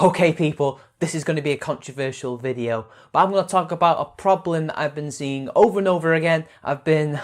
Okay people, this is going to be a controversial video, but I'm going to talk about a problem that I've been seeing over and over again. I've been,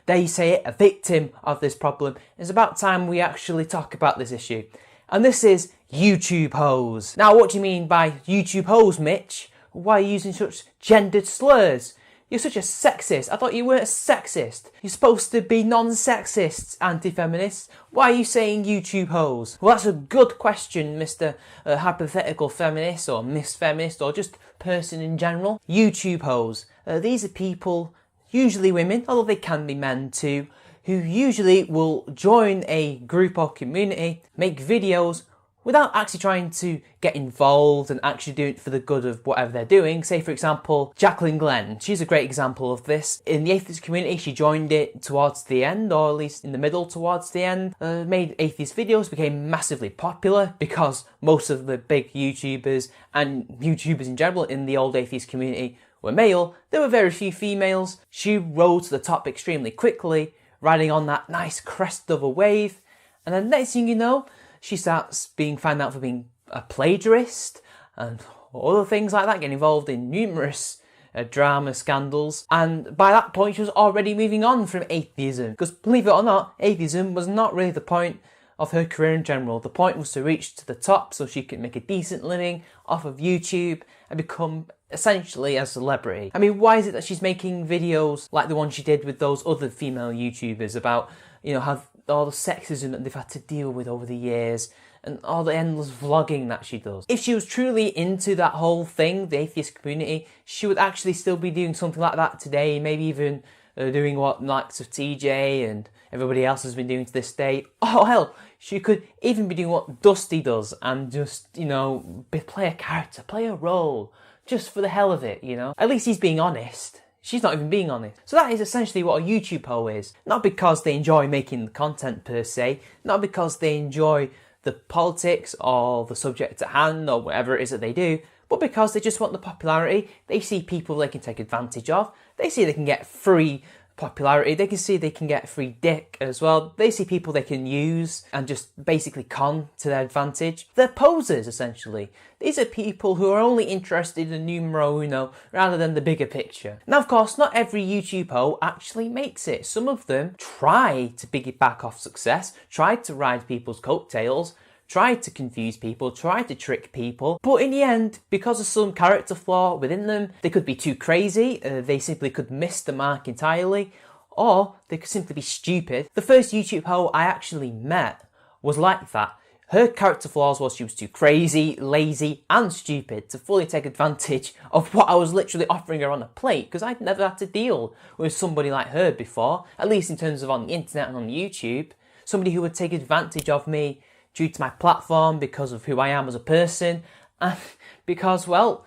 dare you say it, a victim of this problem. It's about time we actually talk about this issue. And this is YouTube hoes. Now what do you mean by YouTube hoes, Mitch? Why are you using such gendered slurs? You're such a sexist. I thought you weren't a sexist. You're supposed to be non-sexists, anti-feminists. Why are you saying YouTube hoes? Well, that's a good question, Mr. Hypothetical Feminist or Miss Feminist or just person in general. YouTube hoes. These are people, usually women, although they can be men too, who usually will join a group or community, make videos without actually trying to get involved and actually do it for the good of whatever they're doing. Say for example, Jacqueline Glenn, she's a great example of this. In the atheist community, she joined it towards the end, or at least in the middle towards the end, made atheist videos, became massively popular because most of the big YouTubers and YouTubers in general in the old atheist community were male. There were very few females. She rose to the top extremely quickly, riding on that nice crest of a wave, and then next thing you know, she starts being found out for being a plagiarist and other things like that, getting involved in numerous drama scandals. And by that point, she was already moving on from atheism. Because believe it or not, atheism was not really the point of her career in general. The point was to reach to the top so she could make a decent living off of YouTube and become essentially a celebrity. I mean, why is it that she's making videos like the one she did with those other female YouTubers about, you know, how all the sexism that they've had to deal with over the years and all the endless vlogging that she does? If she was truly into that whole thing, the atheist community, she would actually still be doing something like that today, maybe even doing what the likes of TJ and everybody else has been doing to this day. Oh hell, she could even be doing what Dusty does and just, you know, play a character, play a role, just for the hell of it, you know? At least he's being honest. She's not even being honest. So that is essentially what a YouTube hoe is. Not because they enjoy making the content per se, not because they enjoy the politics or the subject at hand or whatever it is that they do, but because they just want the popularity. They see people they can take advantage of. They see they can get free popularity. They can see they can get free dick as well. They see people they can use and just basically con to their advantage. They're posers, essentially. These are people who are only interested in numero uno rather than the bigger picture. Now, of course, not every YouTube hoe actually makes it. Some of them try to piggyback off success, try to ride people's coattails, tried to confuse people, tried to trick people, but in the end, because of some character flaw within them, they could be too crazy, they simply could miss the mark entirely, or they could simply be stupid. The first YouTube hoe I actually met was like that. Her character flaws was she was too crazy, lazy, and stupid to fully take advantage of what I was literally offering her on a plate, because I'd never had to deal with somebody like her before, at least in terms of on the internet and on YouTube. Somebody who would take advantage of me due to my platform, because of who I am as a person, and because, well,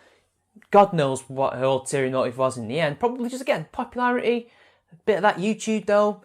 God knows what her ulterior motive was in the end. Probably just, again, popularity, a bit of that YouTube dough.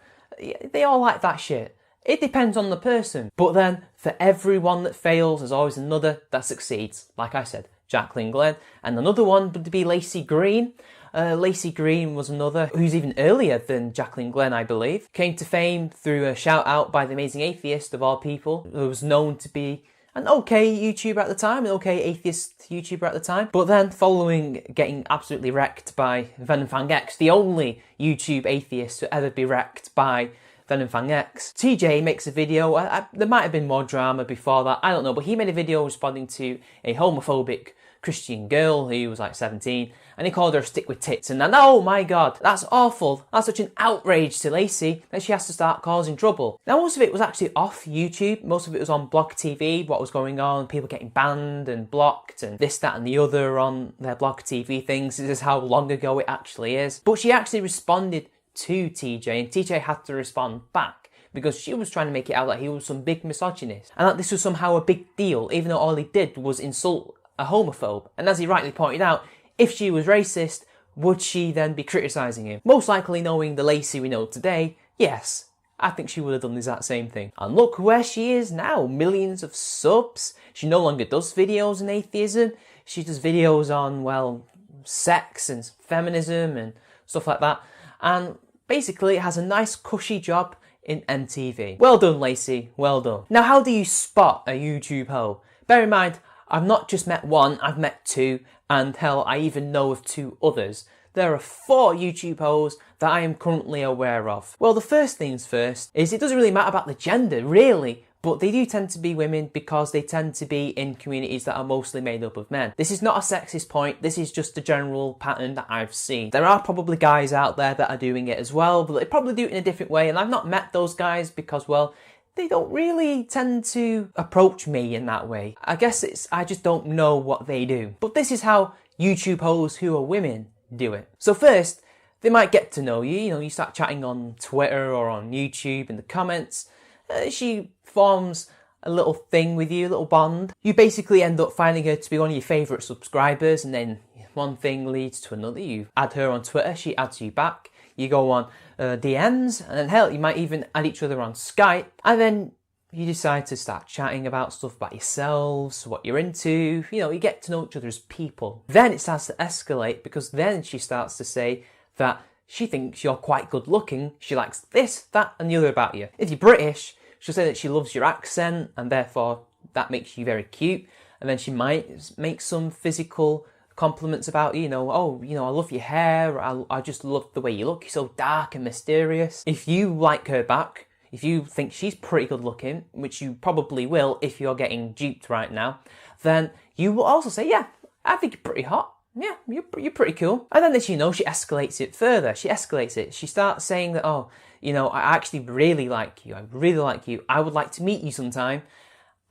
They all like that shit. It depends on the person. But then, for everyone that fails, there's always another that succeeds. Like I said, Jacqueline Glenn. And another one would be Lacey Green. Lacey Green was another who's even earlier than Jacqueline Glenn, I believe. Came to fame through a shout out by the Amazing Atheist of all people, who was known to be an okay YouTuber at the time, an okay atheist YouTuber at the time. But then following getting absolutely wrecked by Venom Fang X, the only YouTube atheist to ever be wrecked by Venom Fang X, TJ makes a video. There might have been more drama before that, I don't know, but he made a video responding to a homophobic Christian girl who was like 17, and he called her a stick with tits, and then, oh my god, that's awful. That's such an outrage to Lacey that she has to start causing trouble. Now, most of it was actually off YouTube. Most of it was on Blog TV, what was going on, people getting banned and blocked and this, that and the other on their Blog TV things. This is how long ago it actually is. But she actually responded to TJ, and TJ had to respond back, because she was trying to make it out that he was some big misogynist, and that this was somehow a big deal, even though all he did was insult a homophobe. And as he rightly pointed out, if she was racist, would she then be criticising him? Most likely, knowing the Lacey we know today, yes, I think she would have done the exact same thing. And look where she is now, millions of subs. She no longer does videos on atheism. She does videos on, well, sex and feminism and stuff like that. And basically has a nice cushy job in MTV. Well done, Lacey, well done. Now, how do you spot a YouTube hoe? Bear in mind, I've not just met one, I've met two, and hell, I even know of two others. There are 4 YouTube hoes that I am currently aware of. Well, the first things first is it doesn't really matter about the gender, really, but they do tend to be women because they tend to be in communities that are mostly made up of men. This is not a sexist point, this is just a general pattern that I've seen. There are probably guys out there that are doing it as well, but they probably do it in a different way, and I've not met those guys because, well, they don't really tend to approach me in that way. I guess I just don't know what they do. But this is how YouTube hoes who are women do it. So first, they might get to know you. You start chatting on Twitter or on YouTube in the comments. She forms a little thing with you, a little bond. You basically end up finding her to be one of your favourite subscribers, and then one thing leads to another. You add her on Twitter, she adds you back. You go on DMs, and then hell, you might even add each other on Skype, and then you decide to start chatting about stuff about yourselves, what you're into, you get to know each other as people. Then it starts to escalate because then she starts to say that she thinks you're quite good looking, she likes this, that and the other about you. If you're British, she'll say that she loves your accent and therefore that makes you very cute, and then she might make some physical compliments about you, I love your hair, I just love the way you look, you're so dark and mysterious. If you like her back, if you think she's pretty good looking, which you probably will if you're getting duped right now, then you will also say, yeah, I think you're pretty hot. Yeah, you're pretty cool. And then she escalates it further. She escalates it. She starts saying that, I actually really like you. I really like you. I would like to meet you sometime.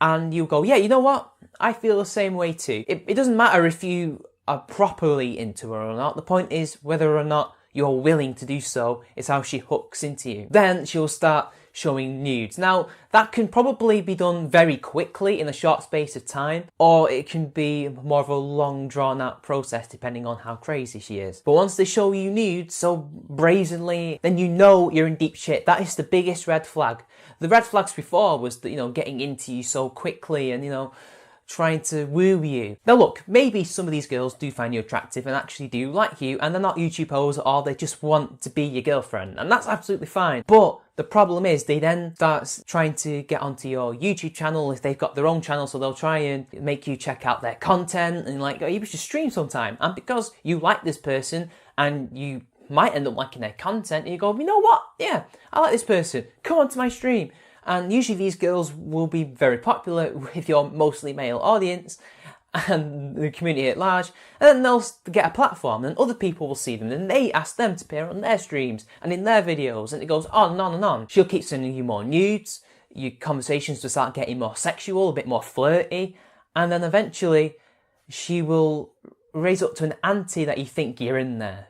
And you go, yeah, you know what? I feel the same way too. It doesn't matter if you are properly into her or not. The point is whether or not you're willing to do so is how she hooks into you. Then she'll start showing nudes. Now, that can probably be done very quickly in a short space of time, or it can be more of a long drawn out process depending on how crazy she is. But once they show you nudes so brazenly, then you know you're in deep shit. That is the biggest red flag. The red flags before was that, getting into you so quickly and, trying to woo you. Now look, maybe some of these girls do find you attractive and actually do like you, and they're not YouTube hoes, or they just want to be your girlfriend, and that's absolutely fine. But the problem is they then start trying to get onto your YouTube channel if they've got their own channel, so they'll try and make you check out their content and you should stream sometime. And because you like this person and you might end up liking their content, and you go, you know what? Yeah, I like this person. Come on to my stream. And usually these girls will be very popular with your mostly male audience and the community at large, and then they'll get a platform and other people will see them and they ask them to appear on their streams and in their videos, and it goes on and on and on. She'll keep sending you more nudes, your conversations will start getting more sexual, a bit more flirty, and then eventually she will raise up to an ante that you think you're in there.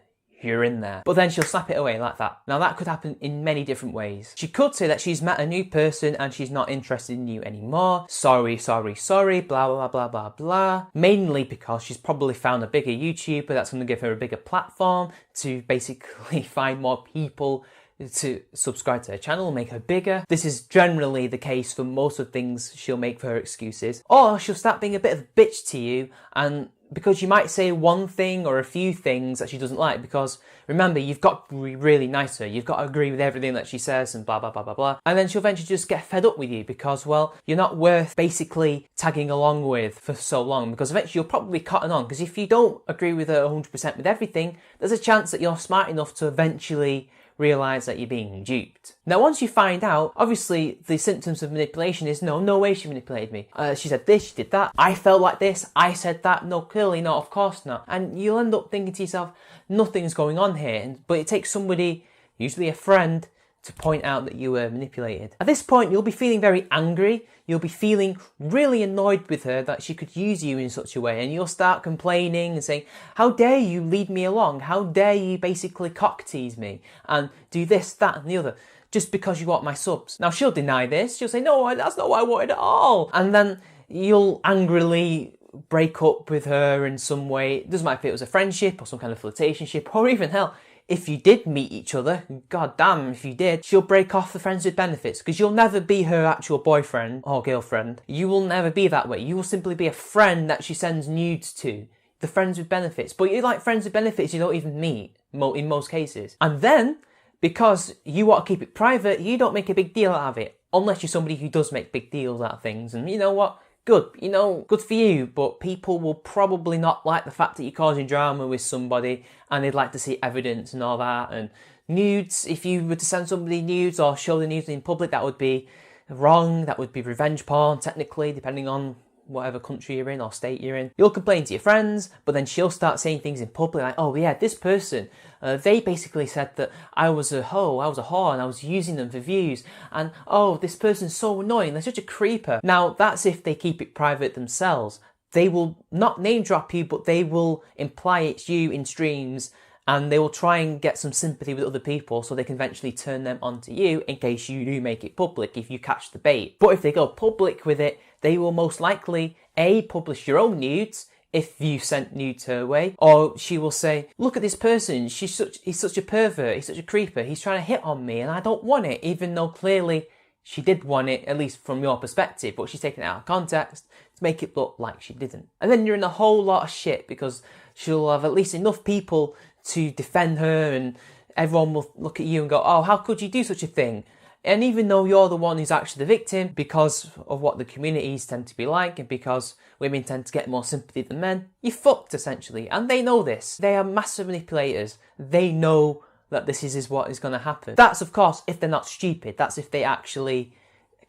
But then she'll slap it away like that. Now that could happen in many different ways. She could say that she's met a new person and she's not interested in you anymore. Sorry, blah, blah, blah, blah, blah. Mainly because she's probably found a bigger YouTuber that's going to give her a bigger platform to basically find more people to subscribe to her channel and make her bigger. This is generally the case for most of the things she'll make for her excuses. Or she'll start being a bit of a bitch to you, and because you might say one thing or a few things that she doesn't like, because remember, you've got to be really nice to her, you've got to agree with everything that she says and blah, blah, blah, blah, blah. And then she'll eventually just get fed up with you because, well, you're not worth basically tagging along with for so long, because eventually you'll probably cotton on, because if you don't agree with her 100% with everything, there's a chance that you're smart enough to eventually realise that you're being duped. Now once you find out, obviously the symptoms of manipulation is no way she manipulated me. She said this, she did that, I felt like this, I said that, no, clearly not, of course not. And you'll end up thinking to yourself, nothing's going on here, but it takes somebody, usually a friend, to point out that you were manipulated. At this point, you'll be feeling very angry, you'll be feeling really annoyed with her that she could use you in such a way, and you'll start complaining and saying, how dare you lead me along, how dare you basically cock tease me, and do this, that and the other, just because you want my subs. Now she'll deny this, she'll say, no, that's not what I wanted at all, and then you'll angrily break up with her in some way. It doesn't matter if it was a friendship or some kind of flirtationship, or even hell, if you did meet each other, god damn if you did, she'll break off the friends with benefits, because you'll never be her actual boyfriend or girlfriend. You will never be that way. You will simply be a friend that she sends nudes to. The friends with benefits. But you like friends with benefits you don't even meet, in most cases. And then, because you want to keep it private, you don't make a big deal out of it. Unless you're somebody who does make big deals out of things. And you know what? good, you know, good for you, but people will probably not like the fact that you're causing drama with somebody, and they'd like to see evidence and all that. And nudes, if you were to send somebody nudes or show the nudes in public, that would be wrong. That would be revenge porn, technically, depending on whatever country you're in or state you're in. You'll complain to your friends, but then she'll start saying things in public like, oh yeah, this person, they basically said that I was a hoe, I was a whore, and I was using them for views, and oh, this person's so annoying, they're such a creeper. Now, that's if they keep it private themselves. They will not name drop you, but they will imply it's you in streams, and they will try and get some sympathy with other people so they can eventually turn them onto you in case you do make it public, if you catch the bait. But if they go public with it, they will most likely, A, publish your own nudes if you sent nudes her way, or she will say, look at this person, he's such a pervert, he's such a creeper, he's trying to hit on me and I don't want it, even though clearly she did want it, at least from your perspective, but she's taken it out of context to make it look like she didn't. And then you're in a whole lot of shit because she'll have at least enough people to defend her, and everyone will look at you and go, oh, how could you do such a thing? And even though you're the one who's actually the victim, because of what the communities tend to be like, and because women tend to get more sympathy than men, you're fucked essentially. And they know this. They are massive manipulators. They know that this is what is going to happen. That's, of course, if they're not stupid. That's if they actually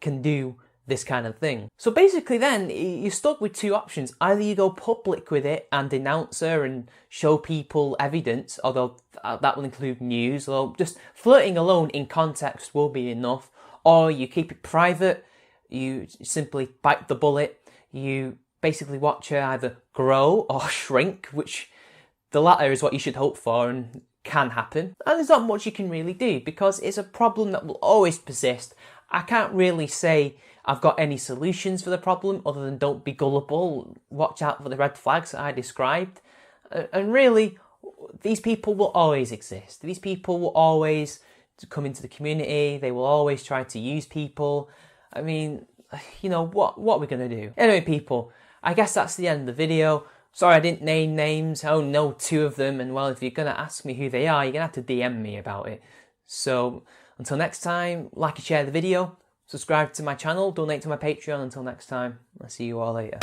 can do this kind of thing. So basically then, you're stuck with two options. Either you go public with it and denounce her and show people evidence, although that will include news, or just flirting alone in context will be enough, or you keep it private, you simply bite the bullet, you basically watch her either grow or shrink, which the latter is what you should hope for and can happen. And there's not much you can really do because it's a problem that will always persist. I can't really say I've got any solutions for the problem other than don't be gullible, watch out for the red flags that I described. And really, these people will always exist. These people will always come into the community. They will always try to use people. I mean, you know, what are we going to do? Anyway, people, I guess that's the end of the video. Sorry I didn't name names. I only know two of them. And well, if you're going to ask me who they are, you're going to have to DM me about it. So until next time, like and share the video. Subscribe to my channel, donate to my Patreon. Until next time, I'll see you all later.